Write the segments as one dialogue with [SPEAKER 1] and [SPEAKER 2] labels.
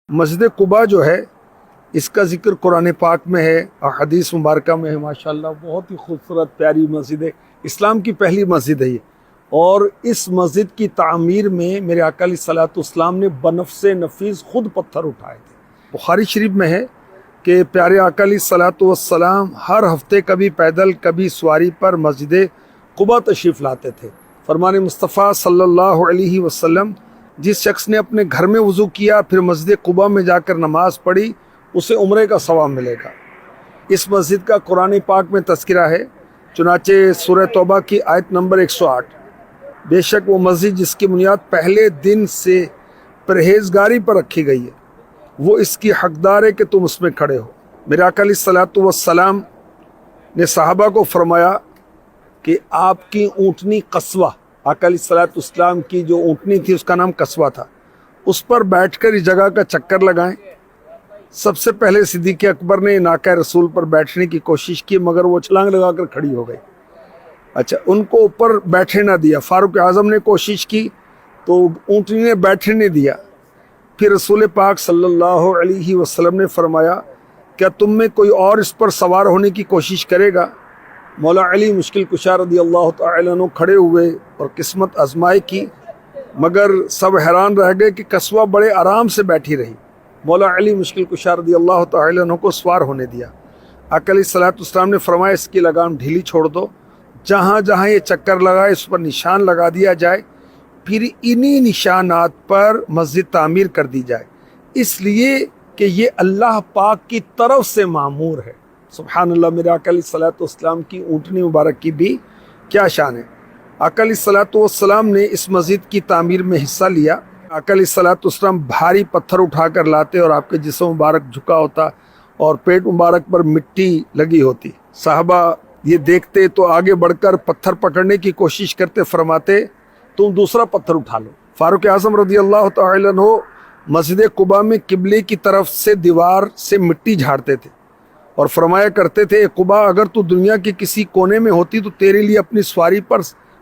[SPEAKER 1] مسجد قباء جو ہے اس کا ذکر قرآن پاک میں ہے اور حدیث مبارکہ میں ہے۔ ماشاءاللہ بہت ہی خوبصورت پیاری مسجد ہے، اسلام کی پہلی مسجد ہے یہ، اور اس مسجد کی تعمیر میں میرے آقا علیہ الصلوۃ والسلام نے بنفس نفیس خود پتھر اٹھائے تھے۔ بخاری شریف میں ہے کہ پیارے آقا علیہ الصلوۃ والسلام ہر ہفتے کبھی پیدل کبھی سواری پر مسجد قباء تشریف لاتے تھے۔ فرمان مصطفیٰ صلی اللہ علیہ وسلم، جس شخص نے اپنے گھر میں وضو کیا پھر مسجد قباء میں جا کر نماز پڑھی اسے عمرے کا ثواب ملے گا۔ اس مسجد کا قرآن پاک میں تذکرہ ہے، چنانچہ سورہ توبہ کی آیت نمبر 108، بے شک وہ مسجد جس کی بنیاد پہلے دن سے پرہیزگاری پر رکھی گئی ہے وہ اس کی حقدار ہے کہ تم اس میں کھڑے ہو۔ میرے آقا علیہ الصلوۃ والسلام نے صحابہ کو فرمایا کہ آپ کی اونٹنی قصوہ، آقا علیہ الصلوۃ والسلام کی جو اونٹنی تھی اس کا نام قصوہ تھا، اس پر بیٹھ کر اس جگہ کا چکر لگائیں۔ سب سے پہلے صدیق اکبر نے ناقہ رسول پر بیٹھنے کی کوشش کی مگر وہ چھلانگ لگا کر کھڑی ہو گئی۔ اچھا، ان کو اوپر بیٹھے نہ دیا۔ فاروق اعظم نے کوشش کی تو اونٹنی نے بیٹھنے نہیں دیا۔ پھر رسول پاک صلی اللہ علیہ وسلم نے فرمایا، کیا تم میں کوئی اور اس پر سوار ہونے کی کوشش کرے گا؟ مولا علی مشکل کشا رضی اللہ تعالی عنہ کھڑے ہوئے اور قسمت آزمائی کی، مگر سب حیران رہ گئے کہ قصوہ بڑے آرام سے بیٹھی رہی۔ مولا علی مشکل کشا رضی اللہ تعالی عنہ کو سوار ہونے دیا۔ آقا علیہ الصلوۃ والسلام نے فرمایا، اس کی لگام ڈھیلی چھوڑ دو، جہاں جہاں یہ چکر لگائے اس پر نشان لگا دیا جائے، پھر انہی نشانات پر مسجد تعمیر کر دی جائے، اس لیے کہ یہ اللہ پاک کی طرف سے معمور ہے۔ سبحان اللہ، میرے آقا علیہ الصلوۃ والسلام کی اونٹنی مبارک کی بھی کیا شان ہے۔ آقا علیہ الصلوۃ والسلام نے اس مسجد کی تعمیر میں حصہ لیا۔ آقا علیہ الصلوۃ والسلام بھاری پتھر اٹھا کر لاتے اور آپ کے جسم مبارک جھکا ہوتا اور پیٹ مبارک پر مٹی لگی ہوتی۔ صحابہ یہ دیکھتے تو آگے بڑھ کر پتھر پکڑنے کی کوشش کرتے، فرماتے تم دوسرا پتھر اٹھا لو۔ فاروق اعظم رضی اللہ تعالی عنہ مسجد قباء میں قبلے کی طرف سے دیوار سے مٹی جھاڑتے تھے اور فرمایا کرتے تھے، اے قباء، اگر تو دنیا کے کسی کونے میں ہوتی تو تیرے لیے اپنی سواری پر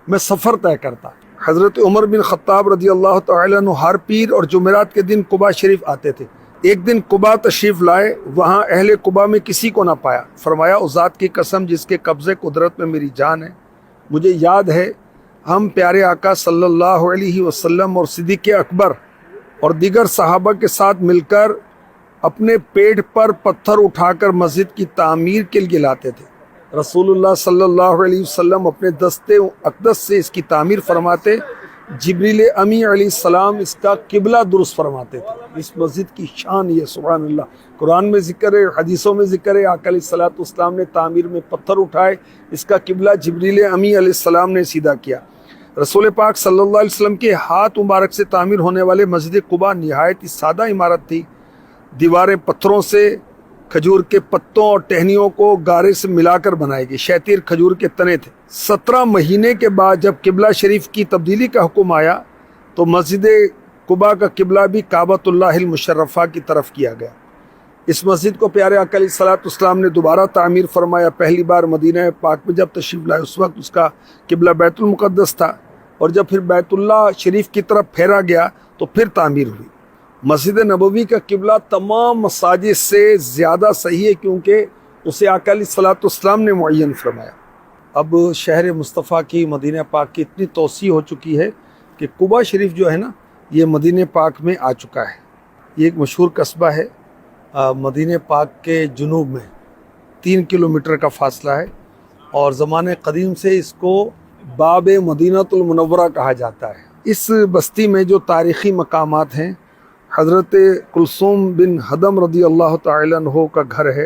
[SPEAKER 1] میں سفر طے کرتا۔ حضرت عمر بن خطاب رضی اللہ تعالی عنہ ہر پیر اور جمعرات کے دن قباء شریف آتے تھے۔ ایک دن قباء تشریف لائے، وہاں اہل قباء میں کسی کو نہ پایا۔ فرمایا، اس ذات کی قسم جس کے قبضے قدرت میں میری جان ہے، مجھے یاد ہے ہم پیارے آقا صلی اللہ علیہ وسلم اور صدیق اکبر اور دیگر صحابہ کے ساتھ مل کر اپنے پیٹ پر پتھر اٹھا کر مسجد کی تعمیر کے لیے لاتے تھے۔ رسول اللہ صلی اللہ علیہ وسلم اپنے دستے اقدس سے اس کی تعمیر فرماتے، جبریل امی علیہ السلام اس کا قبلہ درست فرماتے تھے۔ اس مسجد کی شان یہ، سبحان اللہ، قرآن میں ذکر ہے، حدیثوں میں ذکر ہے۔ آقا علیہ الصلوۃ والسلام نے تعمیر میں پتھر اٹھائے، اس کا قبلہ جبریل امی علیہ السلام نے سیدھا کیا۔ رسول پاک صلی اللہ علیہ وسلم کے ہاتھ مبارک سے تعمیر ہونے والے مسجد قباء نہایت ہی سادہ عمارت تھی۔ دیواریں پتھروں سے، کھجور کے پتوں اور ٹہنیوں کو گارے سے ملا کر بنائی گئی، شیطیر کھجور کے تنے تھے۔ 17 مہینے کے بعد جب قبلہ شریف کی تبدیلی کا حکم آیا تو مسجد قباء کا قبلہ بھی کعبۃ اللہ المشرفہ کی طرف کیا گیا۔ اس مسجد کو پیارے آقا علیہ الصلوۃ والسلام نے دوبارہ تعمیر فرمایا۔ پہلی بار مدینہ پاک میں جب تشریف لائے اس وقت اس کا قبلہ بیت المقدس تھا، اور جب پھر بیت اللہ شریف کی طرف پھیرا گیا تو پھر تعمیر ہوئی۔ مسجد نبوی کا قبلہ تمام مساجد سے زیادہ صحیح ہے کیونکہ اسے آقا علیہ الصلوۃ والسلام نے معین فرمایا۔ اب شہر مصطفیٰ کی، مدینہ پاک کی اتنی توسیع ہو چکی ہے کہ قباء شریف جو ہے نا، یہ مدینہ پاک میں آ چکا ہے۔ یہ ایک مشہور قصبہ ہے، مدینہ پاک کے جنوب میں 3 کلومیٹر کا فاصلہ ہے، اور زمانے قدیم سے اس کو باب مدینۃ المنورہ کہا جاتا ہے۔ اس بستی میں جو تاریخی مقامات ہیں، حضرت کلثوم بن ہدم رضی اللہ تعالی عنہ کا گھر ہے،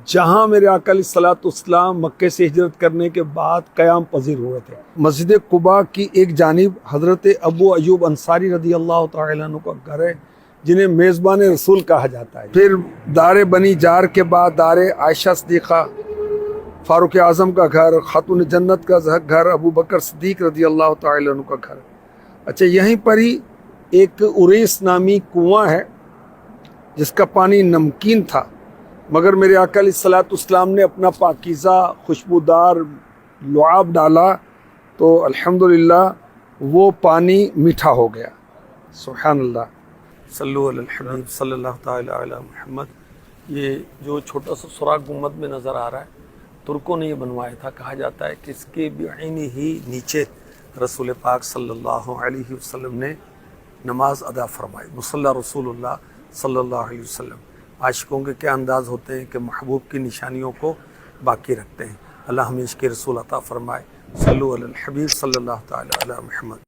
[SPEAKER 1] جہاں میرے آقا علیہ الصلوۃ والسلام مکے سے ہجرت کرنے کے بعد قیام پذیر ہوئے تھے۔ مسجد قباء کی ایک جانب حضرت ابو ایوب انصاری رضی اللہ تعالی عنہ کا گھر ہے، جنہیں میزبان رسول کہا جاتا ہے۔ پھر دار بنی جار کے بعد دار عائشہ صدیقہ، فاروق اعظم کا گھر، خاتون جنت کا گھر، ابو بکر صدیق رضی اللہ تعالی عنہ کا گھر۔ اچھا، یہیں پر ہی ایک اریس نامی کنواں ہے جس کا پانی نمکین تھا، مگر میرے آقا علیہ الصلوۃ والسلام نے اپنا پاکیزہ خوشبودار لعاب ڈالا تو الحمدللہ وہ پانی میٹھا ہو گیا۔ سبحان اللہ۔ صلو علی الحبیب صلی اللہ تعالی علی محمد۔ یہ جو چھوٹا سا سوراخ گنبد میں نظر آ رہا ہے، ترکوں نے یہ بنوایا تھا۔ کہا جاتا ہے کہ اس کے بعینی ہی نیچے رسول پاک صلی اللہ علیہ وسلم نے نماز ادا فرمائی، مصلی رسول اللہ صلی اللہ علیہ وسلم۔ عاشقوں کے کیا انداز ہوتے ہیں کہ محبوب کی نشانیوں کو باقی رکھتے ہیں۔ اللہ ہمیں عشق رسول عطا فرمائے۔ صلو علی الحبیب صلی اللہ تعالی علی محمد۔